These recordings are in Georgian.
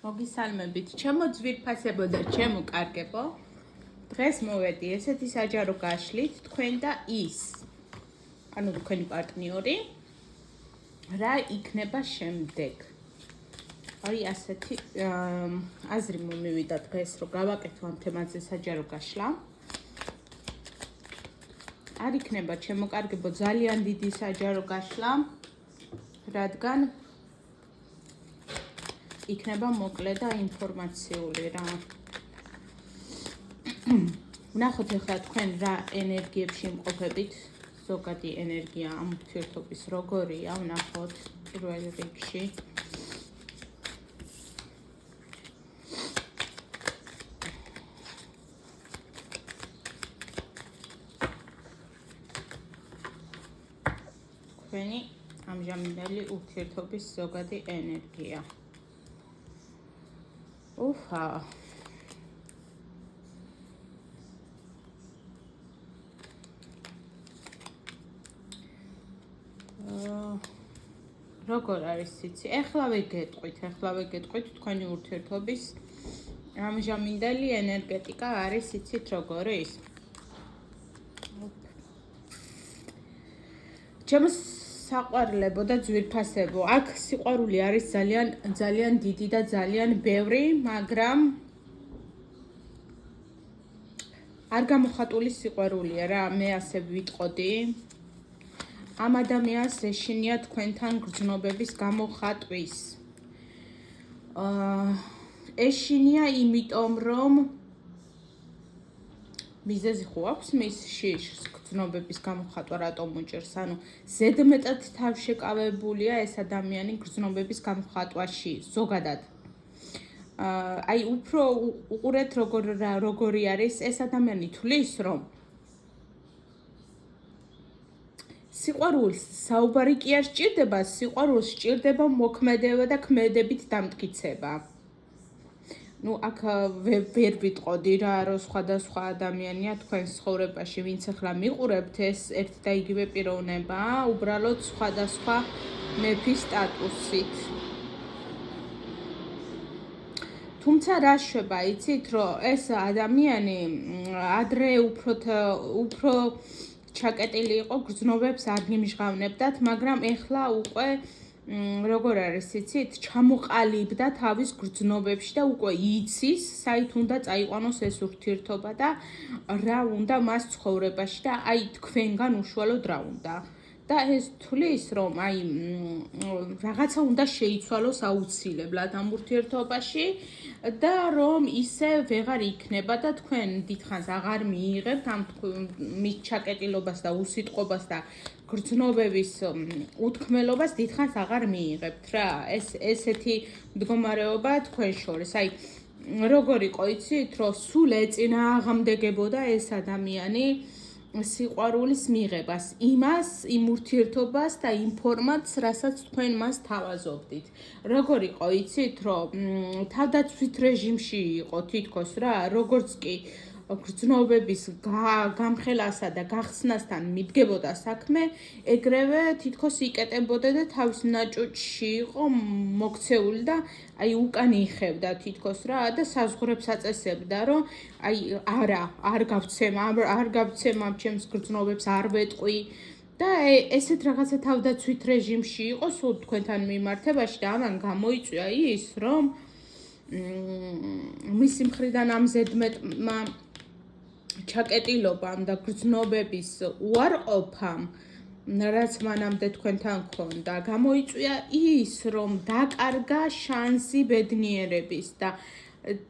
მოგისალმებით, ჩემო ძვირფასებო და ჩემო კარგებო. დღეს მოვედი ესეთი საჯარო გაშლით თქვენ და ის. ანუ თქვენი პარტნიორი რა იქნება შემდეგ. აი ასეთი აზრი მომივიდა დღეს, რომ გავაკეთო ამ თემაზე საჯარო გაშლა. არ იქნება ჩემო კარგებო ძალიან დიდი საჯარო გაშლა, რადგან იქნება მოკლე და ინფორმაციული რა. ვნახოთ ახლა თქვენ რა ენერგიებში იმყოფებით, ზოგადი ენერგია ამ ურთიერთობის როგორია, ვნახოთ პირველ რიგში. თქვენი ამჟამინდელი ურთიერთობის ზოგადი ენერგია. Uha. როგორ არის იცი? ეხლავე გეტყვით თქვენი ურთიერთობის ამჟამინდელი ენერგეტიკა არის იცით როგორ ის? ჩემო საყვარლებო და ძვირფასებო, აქ სიყვარული არის ძალიან დიდი და ძალიან ბევრი, მაგრამ არ გამოხატული სიყვარულია რა, მე ასე ვიტყოდი. ამ ადამიანს ეშინია თქვენთან გრძნობების გამოხატვის. ეშინია იმიტომ, რომ მიზეზი ხო აქვს მისში გრძნობების გამოხატვა რატომ უჭერს, ანუ ზედმეტად თავშეკავებულია ეს ადამიანი გრძნობების გამოხატვაში, ზოგადად. აი უფრო უყურეთ როგორი არის ეს ადამიანი თulis რომ სიყვარულს საუბარი კი არ სჭირდება, სიყვარულს სჭირდება მოქმედება და ქმედებით დამტკიცება. Ну, აქ ვერ ვიტყოდი რა, რომ სხვადასხვა ადამიანია თქვენს ცხოვრებაში, ვინც ახლა მიყურებთ ეს ერთ და იგივე პიროვნება, უბრალოდ სხვადასხვა მეფის სტატუსით. თუმცა რა შვება, იცით, რომ ეს ადამიანი ადრე უფრო ჩაკეტილი იყო, გრძნობებს არ გიმჟღავნებდათ, მაგრამ ეხლა უკვე როგორ არის იცით, ჩამოყალიბდა თავის გრძნობებში და უკვე იცის, საით უნდა წაიყვანოს ეს ურთიერთობა და რა უნდა მას ცხოვრებაში და აი თქვენგან უშუალოდ რა უნდა. და ეს თulis რომ აი რაღაცა უნდა შეიცვალოს აუცილებლად ამ ურთიერთობაში და რომ ისე ვეღარ იქნება და თქვენ დიდხანს აღარ მიიღებთ ამ მის ჩაკეტილობას და უსიტყვობას და გრძნობების უთქმელობას დიდხანს აღარ მიიღებთ რა. ესეთი მდგომარეობა თქვენ შორის. აი როგორ იყო იცით, რომ სულ ეწინააღმდეგებოდა ეს ადამიანი სიყვარულის მიღებას, იმ ურთიერთობას და იმ ფორმატს, რასაც თქვენ მას თავაზობდით. როგორ იყო იცით, რომ თავდაცვით რეჟიმში იყო თითქოს რა, როგორც კი გრძნობების გამხელასა და გახსნასთან მიდგებოდა საქმე, ეგრევე თითქოს იკეტებოდა და თავის ნაჭუჭში იყო მოქცეული და აი უკან იხევდა თითქოს რა და საზღვრებს აწესებდა, რომ აი არ გავცემ ამ ჩემს გრძნობებს, არ ვეტყვი და ესეთ რაღაცა თავდაცვით რეჟიმში იყო სულ თქვენთან მიმართებაში და ამან გამოიწვია ის, რომ მისი მხრიდან ამ ზედმეტმა ჩაკეტილობამ და გრძნობების უარყოფამ, რაც მანამდე თქვენთან ჰქონდა, გამოიწვია ის, რომ დაკარგა შანსი ბედნიერების და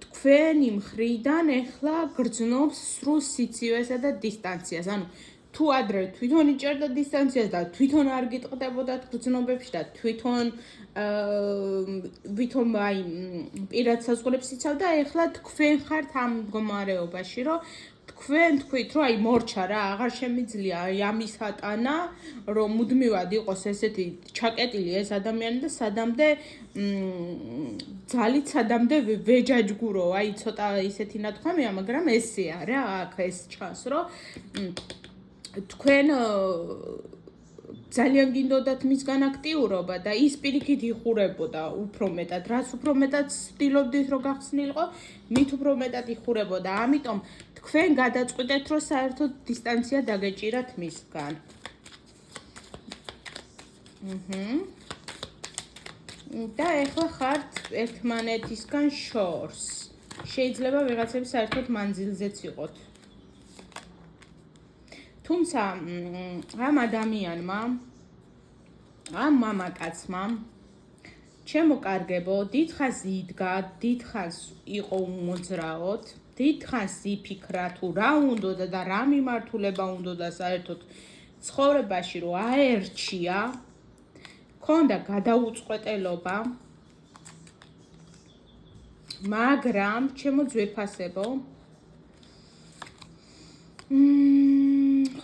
თქვენი მხრიდან ეხლა გრძნობს სრულ სიცივესა და დისტანციას. ანუ თუ ადრე თვითონ იჭერდა დისტანციას და თვითონ არ გიტყდებოდათ გრძნობებში და თვითონ აი პირად საზღვრებს იცავდა, ეხლა თქვენ ხართ ამ მდგომარეობაში, რომ თქვენ თქვით, რომ აი მორჩა რა, აღარ შემიძლია აი ამის ატანა, რომ მუდმივად იყოს ესეთი ჩაკეტილი ეს ადამიანი და ძალით სადამდე ვეჯაჯგურო, აი ცოტა ისეთი ნათქვამია, მაგრამ ესეა რა, აქ ეს ჩანს, რომ თქვენ ძალიან გინდოდათ მისგან აქტიურობა და ის პირიქით იხურებოდა უფრო მეტად. რაც უფრო მეტად ცდილობდით რომ გახსნილიყო, მით უფრო მეტად იხურებოდა. ამიტომ თქვენ გადაწყვიტეთ რომ საერთოდ დისტანცია დაგეჭირათ მისგან. და ეხლა ხართ ერთმანეთისგან შორს. შეიძლება ვიღაცები საერთოდ მანძილზეც იყოთ. თუმცა ამ ადამიანმა, ამ მამაკაცმა, ჩემო კარგებო, დიდხანს იდგა, დიდხანს იყო უმოძრაოდ, დიდხანს იფიქრა თუ რა უნდოდა და რა მიმართულება უნდოდა საერთოდ ცხოვრებაში რომ აერჩია, ქონდა გადაუწყვეტელობა, მაგრამ ჩემო ძვირფასებო,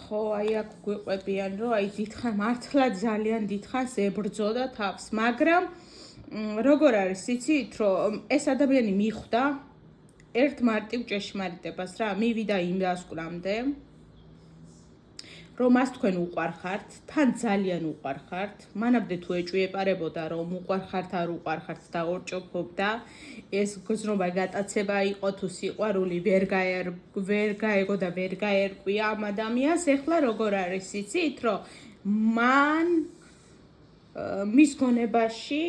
ხო, აი აქ გვიყვებიან, რომ აი დიდხანს მართლა ძალიან დიდხანს ებრძოდა თავს, მაგრამ როგორ არის, იცით, რომ ეს ადამიანი მიხვდა ერთ მარტივ ჭეშმარიტებას რა, მივიდა იმ დასკვნამდე, რომ მას თქვენ უყვარხართ, თან ძალიან უყვარხართ, მანამდე თუ ეჭვიეპარებოდა, რომ უყვარხართ, არ უყვარხართ და ორჭოფობდა, ეს გრძნობა გატაცება იყო თუ სიყვარული ვერ გაეგო და ვერ გაერკვია ამ ადამიანს, ეხლა როგორ არის, იცით, რომ მან მის გონებაში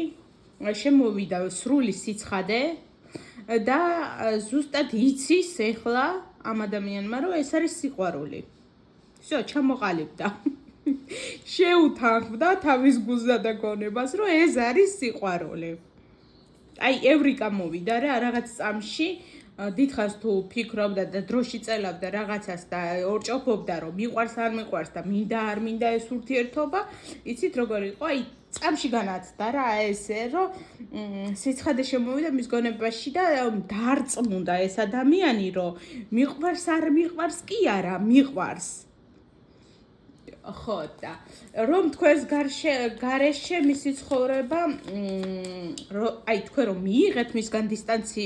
შემოვიდა სრული სიცხადე და ზუსტად იცის ეხლა ამ ადამიანმა, რომ ეს არის სიყვარული. всё, ჩამოყალიბდა. შეუთანხმდა თავის გულსა და გონებას, რომ ეს არის სიყვარული. აი, ევრიკა მოვიდა რა, რაღაც წამში, დიდხანს თუ ფიქრობდა და დროში წელავდა რაღაცას და ორჭოფობდა, რომ მიყვარს არ მიყვარს და მინდა არ მინდა ეს ურთიერთობა, იცით როგორ იყო? აი, წამში განაცდა რა ესე, რომ სიცხადე შემოვიდა მის გონებაში და დარწმუნდა ეს ადამიანი, რომ მიყვარს არ მიყვარს კი არა, მიყვარს. ხო და რომ თქვენს გარეშე მისი ცხოვრება აი თქვენ რომ მიიღეთ მისგან დისტანციის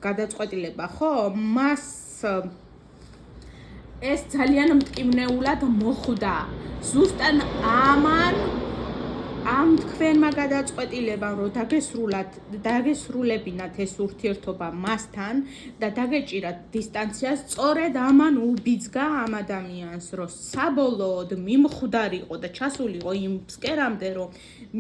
გადაწყვეტილება, ხო? მას ეს ძალიან მტკივნეულად მოხვდა. ზუსტად ამ თქვენმა გადაწყვეტილებამ რომ დაგესრულებინათ ეს ურთიერთობა მასთან და დაგეჭირათ დისტანციას, სწორედ ამან უბიძგა ამ ადამიანს, რომ საბოლოოდ მიმხვდარიყო და ჩასულიყო იმ ფსკერამდე, რომ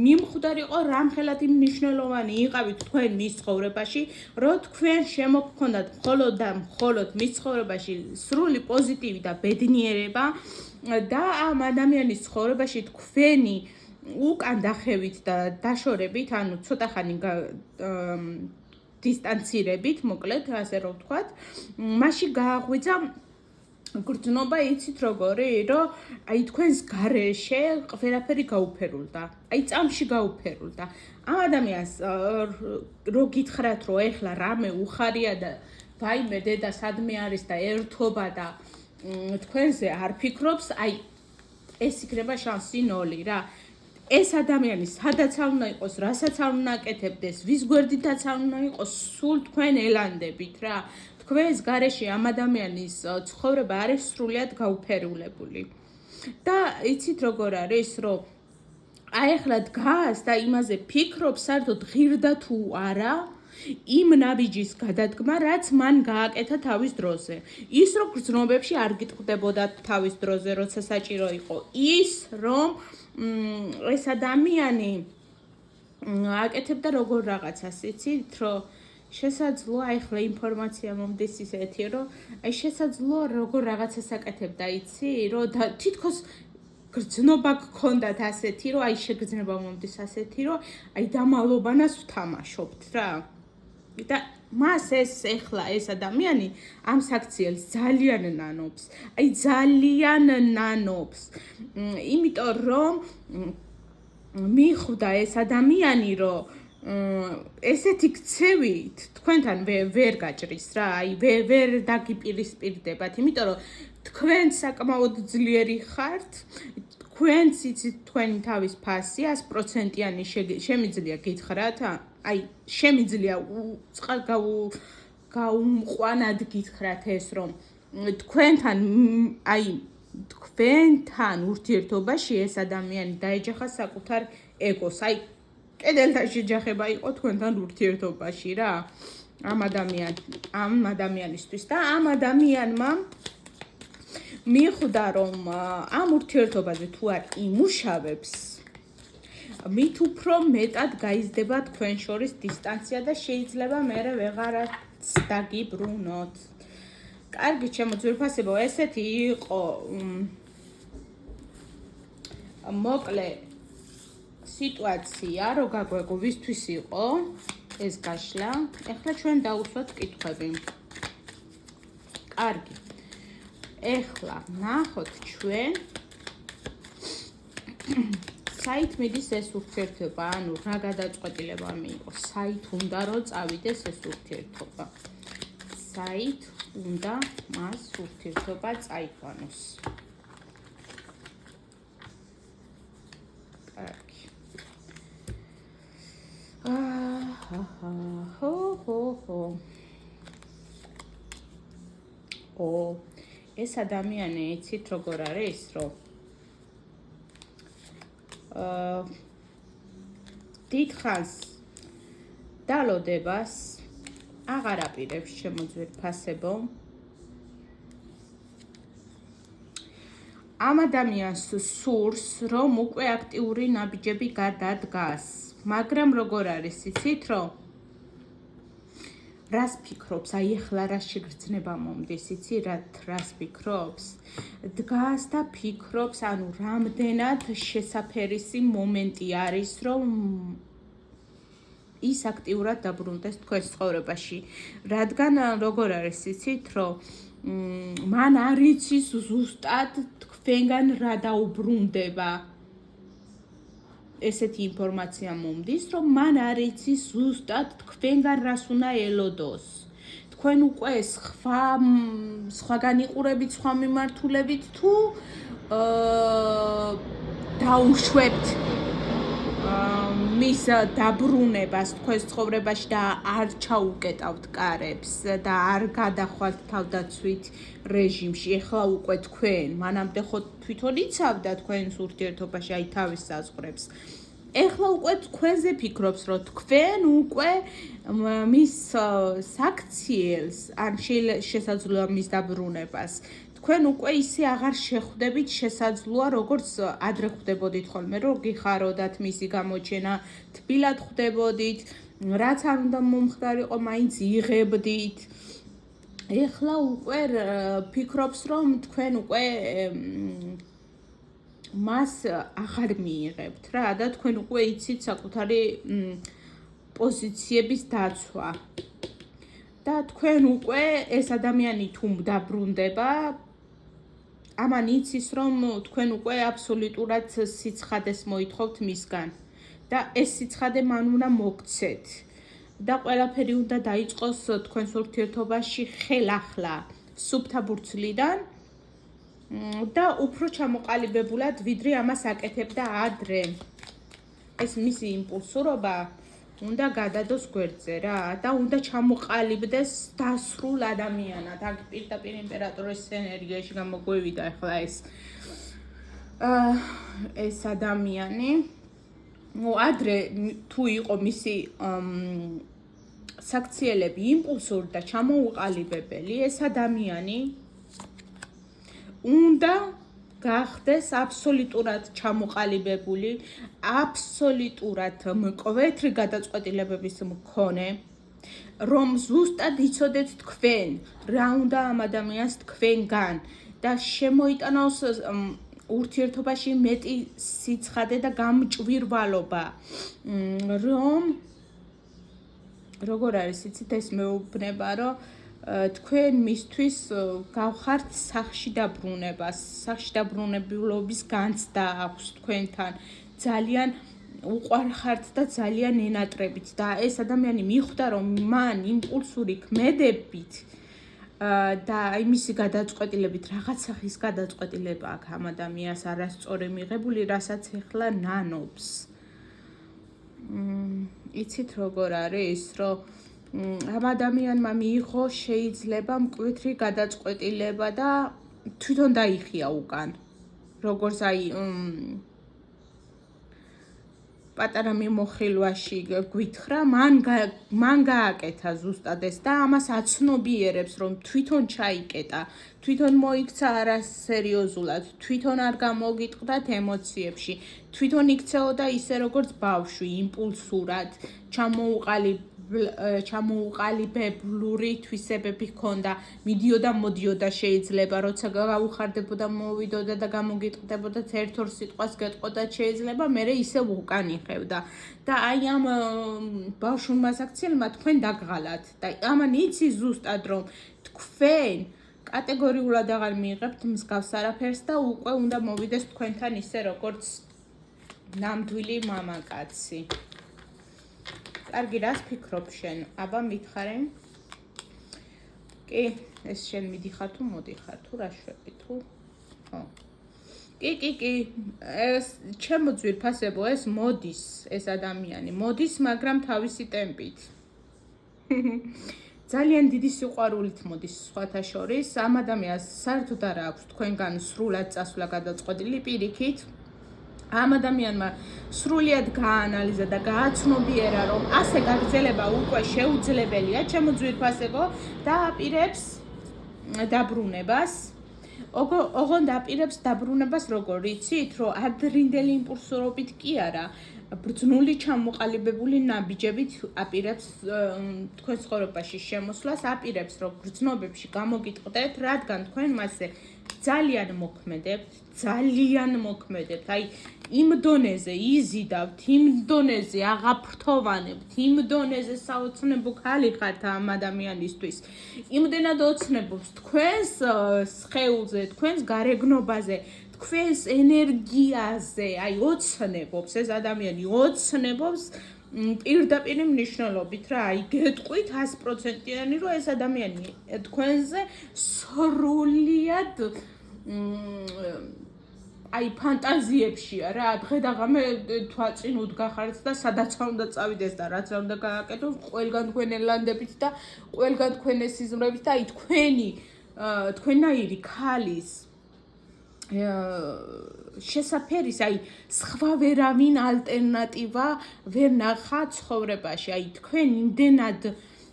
მიმხვდარიყო რამხელად იმ მნიშვნელოვანი იყავით თქვენ მის ცხოვრებაში, რომ თქვენ შემოგქონდათ მხოლოდ და მხოლოდ მის ცხოვრებაში სრული პოზიტივი და ბედნიერება და ამ ადამიანის ცხოვრებაში თქვენი უკან დახევით და დაშორებით, ანუ ცოტა ხანი დისტანცირებით, მოკლედ, ასე რომ ვთქვათ, მაშინ გააღვიძა გრძნობა, იცით როგორი, რომ აი თქვენს გარეშე ყველაფერი გაუფერულდა. აი წამში გაუფერულდა. ამ ადამიანს რო გითხრათ, რომ ეხლა რამე უხარია და ვაიმე დედა სადმე არის და ერთობა და თქვენზე არ ფიქრობს, აი ეს იქნება შანსი 0 რა. ეს ადამიანი სადაც არ უნდა იყოს, რასაც არ უნდა აკეთებდეს, ვის გვერდითაც არ უნდა იყოს, სულ თქვენ ელანდებით რა. თქვენს გარეშე ამ ადამიანის ცხოვრება არის სრულიად გაუფერულებული. და იცით როგორ არის, რომ აი ახლა დგას და იმაზე ფიქრობს, საერთოდ ღირდა თუ არა იმ ნაბიჯის გადადგმა, რაც მან გააკეთა თავის დროზე. ის რომ გრძნობებში არ გიტყდებოდა თავის დროზე, როცა საჭირო იყო. ის რომ ეს ადამიანი აკეთებდა როგორ რაღაცას, იცით, რომ შესაძლოა ახლა ინფორმაცია მომდის ისეთი, რომ აი შესაძლოა როგორ რაღაცას აკეთებდა, იცი, რომ თითქოს გრძნობა გქონდათ ასეთი, რომ აი შეგრძნება მომდის ასეთი, რომ აი დამალობანას ვთამაშობთ რა. და მას ეხლა ეს ადამიანი ამ საქციელს ძალიან ნანობს. აი ძალიან ნანობს. იმიტომ რომ მიხვდა ეს ადამიანი, რომ ესეთი ქცევით თქვენთან ვერ გაჭრის რა, აი ვერ დაგიპირისპირდებათ, იმიტომ რომ თქვენ საკმაოდ ძლიერი ხართ, თქვენც იცით თქვენი თავის ფასი 100%-იანი შემიძლია გითხრათ, აი შემიძლია გაუმყვანად გითხრათ ეს, რომ თქვენთან აი თქვენთან ურთიერთობაში ეს ადამიანი დაეჯახა საკუთარ ეგოს. აი, კედელთან შეჯახება იყო თქვენთან ურთიერთობაში რა. ამ ადამიანისთვის და ამ ადამიანმა მიხვდა რომ ამ ურთიერთობაზე თუ არ იმუშავებს, მით უფრო მეტად გაიზრდება თქვენ შორის დისტანცია და შეიძლება მერე ვეღარაც დაგიბრუნოთ. კარგი, ჩემო ძვირფასებო, ესეთი იყო მოკლე სიტუაცია, რო გაგვეგო ვისთვის იყო ეს გაშლა. ეხლა ჩვენ დავუსვათ კითხვები. კარგი. ეხლა ნახოთ ჩვენ საით მიდის ეს ურთიერთობა, ანუ რა გადაწყვეტილება მიიღო, საით უნდა რომ წავიდეს ეს ურთიერთობა. საით უნდა მას ურთიერთობა წაიყვანოს. კარგი. ეს ადამიანი იცით როგორ არის, რომ დიდხანს დალოდებას აღარ აპირებს ჩემო ძვირფასებო. ამ ადამიანს სურს, რომ უკვე აქტიური ნაბიჯები გადადგას. მაგრამ როგორ არის, იცით, რომ რას ფიქრობს, აი ეხლა რა შეგრძნება მომდის, იცი, რას ფიქრობს? დგას და ფიქრობს, ანუ რამდენად შესაფერისი მომენტი არის, რომ ის აქტიურად დაბრუნდეს თქვენს ცხოვრებაში. რადგან როგორ არის, იცით, რომ მან არ იცის ზუსტად თქვენგან რა დაუბრუნდება. ესეთი ინფორმაცია მომდის, რომ მან არ იცის ზუსტად თქვენგან რას უნდა ელოდოს. თქვენ უკვე სხვაგან იყურებით, სხვა მიმართულებით თუ დაუშვებთ მის დაბრუნებას თქვენს ცხოვრებაში და არ ჩაუკეტავთ კარებს და არ გადახვალთ თავდაცვით რეჟიმში. ეხლა უკვე თქვენ, მანამდე ხო თვითონ იცავდა თქვენს ურთიერთობაში, აი თავის საზღვრებს. ეხლა უკვე თქვენზე ფიქრობს, რომ თქვენ უკვე მის საქციელს, ან შესაძლოა მის დაბრუნებას. თქვენ უკვე ისე აღარ შეხვდებით შესაძლოა, როგორც ადრე ხვდებოდით ხოლმე, რომ გიხაროდათ მისი გამოჩენა, თბილად ხვდებოდით, რაც არ უნდა მომხდარიყო, მაინც იღებდით. ეხლა უკვე ფიქრობს, რომ თქვენ უკვე მას აღარ მიიღებთ რა და თქვენ უკვე იცით საკუთარი პოზიციების დაცვა. და თქვენ უკვე ეს ადამიანი თუ დაბრუნდება, ამან იცის, რომ თქვენ უკვე აბსოლუტურად სიცხადეს მოითხოვთ მისგან და ეს სიცხადე მან უნდა მოგცეთ და ყველაფერი უნდა დაიწყოს თქვენს ურთიერთობაში ხელახლა, სუფთა ბურცლიდან და უფრო ჩამოყალიბებულად, ვიდრე ამას აკეთებდა ადრე. ეს მისი იმპულსურობა უნდა გადადოს გვერდზე რა და უნდა ჩამოყალიბდეს დასრულ ადამიანად. აქ პირდაპირ იმპერატორის ენერგიაში გამოგვევიდა ახლა ეს ადამიანი. ადრე თუ იყო მისი საქციელები იმპულსური და ჩამოუყალიბებელი, ეს ადამიანი უნდა გახდეს აბსოლუტურად ჩამოყალიბებული, აბსოლუტურად მკვეთრი გადაწყვეტილებების მქონე, რომ ზუსტად იცოდეთ თქვენ, რა უნდა ამ ადამიანს თქვენგან და შემოიტანოს ურთიერთობაში მეტი სიცხადე და გამჭვირვალობა, რომ როგორ არის, იცით, ეს მეუბნება, რომ თქვენ მისთვის გავხართ სახში დაბრუნებას, სახში დაბრუნებულობის განცდა აქვს თქვენთან, ძალიან უყვარხართ და ძალიან ენატრებით და ეს ადამიანი მიხვდა, რომ მან იმპულსური ქმედებით და იმისი გადაწყვეტილებით, რაღაც სახის გადაწყვეტილება აქვს ამ ადამიანს არასწორი მიღებული, რასაც ეხლა ნანობს. იცით როგორ არის, რომ ამ ადამიანმა მიიღო შეიძლება მკვეთრი გადაწყვეტილება და თვითონ დაიხია უკან როგორც აი პატარა მიმოხილვაში გვითხრა, მან გააკეთა ზუსტად ეს და ამას აცნობიერებს, რომ თვითონ ჩაიკეტა, თვითონ მოიქცა არასერიოზულად, თვითონ არ გამოგიტყდათ ემოციებში, თვითონ იქცეოდა ისე როგორც ბავშვი, იმპულსურად, ჩამოუყალიბებლური თვისებები ჰქონდა, მიდიოდა, მოდიოდა შეიძლება, როცა გაუხარდებოდა, მოვიდოდა და გამოგიტყდებოდა, ერთ-ორ სიტყვას გეტყოდა შეიძლება, მერე ისე უკან იხევდა. და აი ამ ბავშვურმა საქციელმა თქვენ დაგღალათ და ამან იცი ზუსტად რომ თქვენ კატეგორიულად აღარ მიიღებთ მსგავს არაფერს და უკვე უნდა მოვიდეს თქვენთან ისე როგორც ნამდვილი მამაკაცი. კარგი, რას ფიქრობ შენ? აბა მითხარე. კი, ეს შენ მიდიხარ თუ მოდიხარ თუ რა შვები თუ? ხო. კი, ეს ჩემო ძვირფასებო, ეს მოდის, ეს ადამიანი მოდის, მაგრამ თავისი ტემპით. ძალიან დიდი სიყვარულით მოდის სხვათა შორის. ამ ადამიანს საერთოდ არ აქვს თქვენგან სრულად წასვლა გადაწყვეტილი პირიქით. ამ ადამიანმა სრულად გააანალიზა და გააცნობიერა, რომ ასე გაგრძელება უკვე შეუძლებელია, ჩემო ძვირფასებო, და აპირებს დაბრუნებას. ოღონდ აპირებს დაბრუნებას როგორ იცით, რომ ადრინდელი იმპულსურობით კი არა, ბრძნული ჩამოყალიბებული ნაბიჯებით აპირებს თქვენ ცხოვრებაში შემოსვლას, აპირებს რომ ბრძნობებში გამოგიტყდეთ, რადგან თქვენ მასზე ძალიან მოქმედებთ, აი იმ დონეზე იზიდავთ, იმ დონეზე აღაფრთოვანებთ, იმ დონეზე საოცნებო ქალი ხართ ამ ადამიანისთვის. იმდენად ოცნებობს თქვენს სხეულზე, თქვენს გარეგნობაზე, თქვენს ენერგიაზე, აი ოცნებობს ეს ადამიანი, ოცნებობს პირდაპირ მნიშვნელობით რა, აი გეტყვით 100%-იანი, რომ ეს ადამიანი თქვენზე სრულად აი ფანტაზიებშია რა, დღე და ღამე თვალწინ უდგახართ და სადაც უნდა წავიდეს და რაც უნდა გააკეთოს, ყველგან თქვენ ელანდებით და ყველგან თქვენ სიზმრებით და აი თქვენნაირი ქალის შესაფერის, აი სხვა ვერავინ ალტერნატივა ვერ ნახა ცხოვრებაში, აი თქვენ იმდენად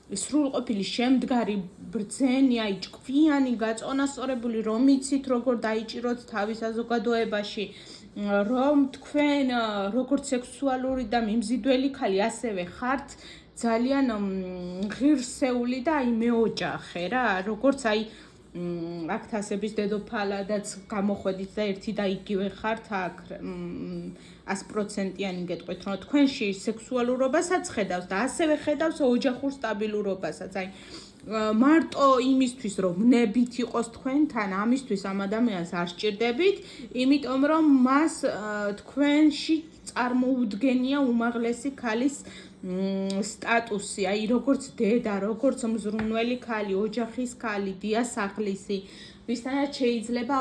სრულყოფილი შემდგარი ბრძენი, აი ჭკვიანი, გაწონასწორებული, რომ იცით როგორ დაიჭიროთ თავის საზოგადოებაში, რომ თქვენ როგორც სექსუალური და მიმზიდველი ქალი ასევე ხართ ძალიან ღირსეული და აი მეოჯახე რა, როგორც აი აქ თასების დედოფალადაც გამოხვედით და ერთი და იგივე ხართ აქ 100%-იანი გეტყვით, რომ თქვენში სექსუალურობასაც ხედავს და ასევე ხედავს ოჯახურ სტაბილურობასაც. აი მარტო იმისთვის, რომ ნებით იყოს თქვენთან, ამისთვის ამ ადამიანს არ სჭირდებით, იმიტომ რომ მას თქვენში წარმოუდგენია უმაღლესი ქალის სტატუსი, აი როგორც დედა, როგორც მზრუნველი ქალი, ოჯახის ქალი, დიასახლისი, ვისთანაც შეიძლება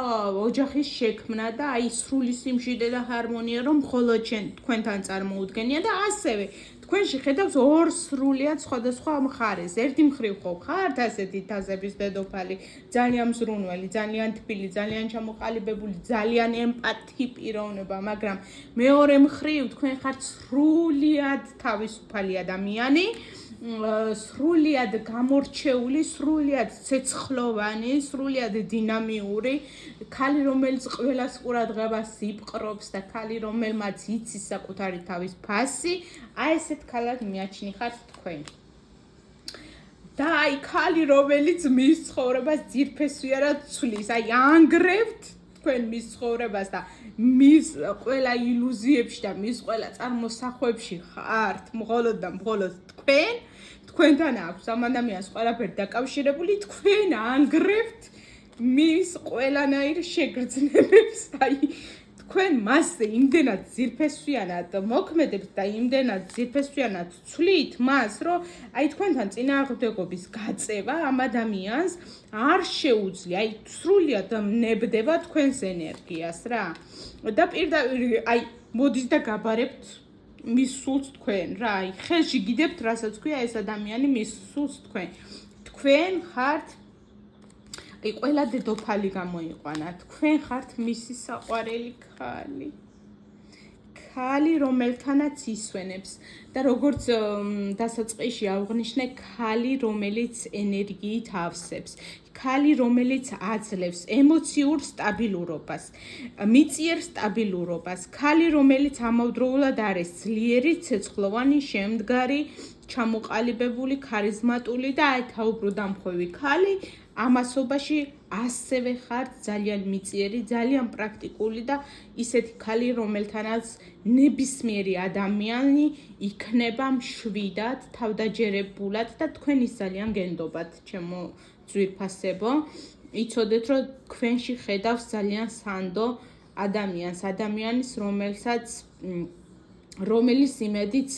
ოჯახის შექმნა და აი სრული სიმშვიდე და ჰარმონია, რომ მხოლოდ თქვენთან წარმოუდგენია და ასევე თქვენში ხედავს ორ სრულიად სხვადასხვა მხარეს. ერთი მხრივ ხო ხართ ასეთი თასების დედოფალი, ძალიან მზრუნველი, ძალიან თბილი, ძალიან ჩამოყალიბებული, ძალიან ემპათი პიროვნება, მაგრამ მეორე მხრივ თქვენ ხართ სრულად თავისუფალი ადამიანი, სრულად გამორჩეული, სრულად ცეცხლოვანი, სრულად დინამიური, ქალი, რომელიც ყველას ყურადღებას იპყრობს და ქალი, რომელმაც იცის საკუთარი თავის ფასი, აი ესეთ ქალად მიაჩნიხართ თქვენ. და აი ქალი, რომელიც მის ცხოვრებას ძირფესვიარად ცვლის, აი ანგრევთ თქვენ მის ცხოვრებას და მის ყველა ილუზიებში და მის ყველა წარმოსახვებში ხართ მხოლოდ და მხოლოდ თქვენთან აქვს ამ ადამიანს ყველაფერი დაკავშირებული, თქვენ ანგრევთ მის ყველანაირ შეგრძნებებს, აი თქვენ მასზე იმდენად ძირფესვიანად მოქმედებთ და იმდენად ძირფესვიანად ცვლით მას, რომ აი თქვენთან წინააღმდეგობის გაწევა ამ ადამიანს არ შეუძლია, აი სრულად ნებდება თქვენს ენერგიას რა. და პირდაპირ აი მოდის და გაბარებთ მის სულს თქვენ რა, აი ხელში გიდებთ, რასაც ქვია ეს ადამიანი მის სულს თქვენ. თქვენ ხართ აი ყველა დედოფალი გამოიყვანა. თქვენ ხართ მისი საყვარელი ქალი. ქალი, რომელთანაც ისვენებს და როგორც დასაწყისში ავღნიშნე, ქალი, რომელიც ენერგიით ავსებს. ქალი, რომელიც აძლევს ემოციურ სტაბილურობას, მიწიერ სტაბილურობას, ქალი, რომელიც ამავდროულად არის ძლიერი, ცეცხლოვანი, შემდგარი, ჩამოყალიბებული, ქარიზმატული და თავბრუდამხვევი ქალი, ამასობაში ასევე ხართ ძალიან მიწიერი, ძალიან პრაქტიკული და ისეთი ქალი, რომელთანაც ნებისმიერი ადამიანი იქნება მშვიდად, თავდაჯერებულად და თქვენ ის ძალიან გენდობათ, ჩემო ძვირფასებო. იცოდეთ, რომ თქვენში ხედავს ძალიან სანდო ადამიანს, რომელიც იმედიც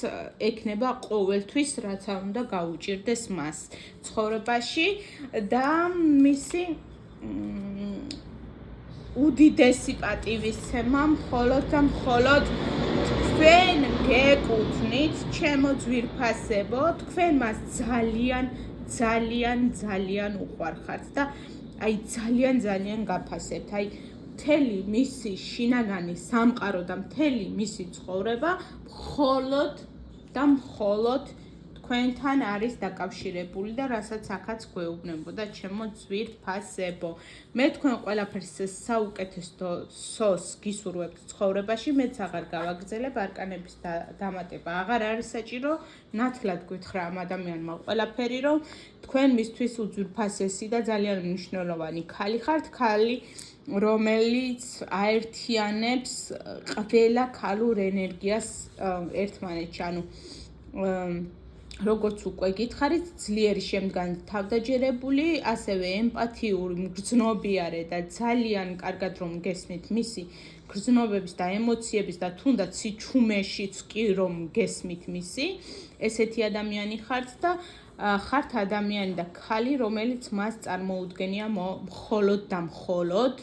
ექნება ყოველთვის, რაც არ უნდა გაუჭირდეს მას ცხოვრებაში და მისი უდიდესი პატივისცემა მხოლოდ და მხოლოდ თქვენ გეკუთვნით, ჩემო ძვირფასებო, თქვენ მას ძალიან უყვარხართ და აი ძალიან გაფასებთ. აი მთელი მისი შინაგანი სამყარო და მთელი მისი ცხოვრება მხოლოდ და მხოლოდ თქვენთან არის დაკავშირებული და რასაც აქაც გვეუბნებოდა ჩემო ძვირფასებო. მე თქვენ ყველაფერს საუკეთესოს გისურვებთ ცხოვრებაში, მეც აღარ გავაგრძელებ, არკანების დამატება აღარ არის საჭირო, ნათლად გვითხრა ამ ადამიანმა ყველაფერი, რომ თქვენ მისთვის უძვირფასესი და ძალიან მნიშვნელოვანი ქალი ხართ, ქალი რომელიც აერთიანებს ყველა ქალურ ენერგიას ერთმანეთში, ანუ როგორც უკვე გითხარით, ძლიერი შემდგარი თავდაჯერებული, ასევე ემპათიური, მგრძნობიარე და ძალიან კარგად რომ გესმით მისი გრძნობების და ემოციების და თუნდაც სიჩუმეშიც კი რომ გესმით მისი, ესეთი ადამიანი ხართ და ხართ ადამიანი და ქალი, რომელიც მას წარმოუდგენია მხოლოდ და მხოლოდ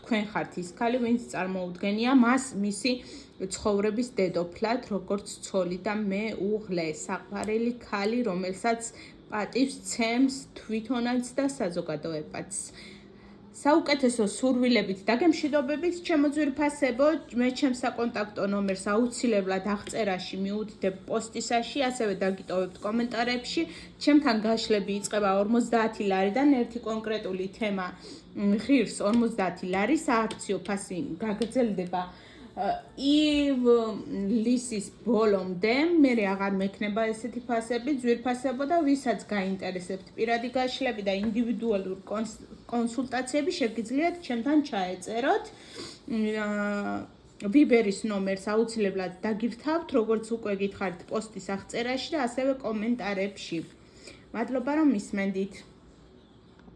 თქვენ ხართ ის ქალი, ვინც წარმოუდგენია მას მისი ცხოვრების დედოფლად, როგორც ცოლი და მეუღლე, საყვარელი ქალი, რომელსაც პატივს ცემს თვითონაც და საზოგადოებაც. საუკეთესო სურვილებით დაგემშვიდობებით, ჩემო ძვირფასებო, მე ჩემს საკონტაქტო ნომერს აუცილებლად აღწერაში მიუდიდებ პოსტისაში, ასევე დაგიტოვებთ კომენტარებში. ჩემთან გაშლები იწყება 50 ლარიდან, ერთი კონკრეტული თემა ღირს 50 ლარი, სააქციო ფასი გაგრძელდება ივლისის ბოლომდე, მე აღარ მექნება ესეთი ფასები, ძვირფასებო და ვისაც გაინტერესებთ პირადი გაშლები და ინდივიდუალური კონსულტაციები, შეგიძლიათ ჩემთან ჩაეწეროთ. ვიბერის ნომერს აუცილებლად დაგირთავთ, როგორც უკვე გითხარით პოსტის აღწერაში და ასევე კომენტარებში. მადლობა რომ მისმენდით.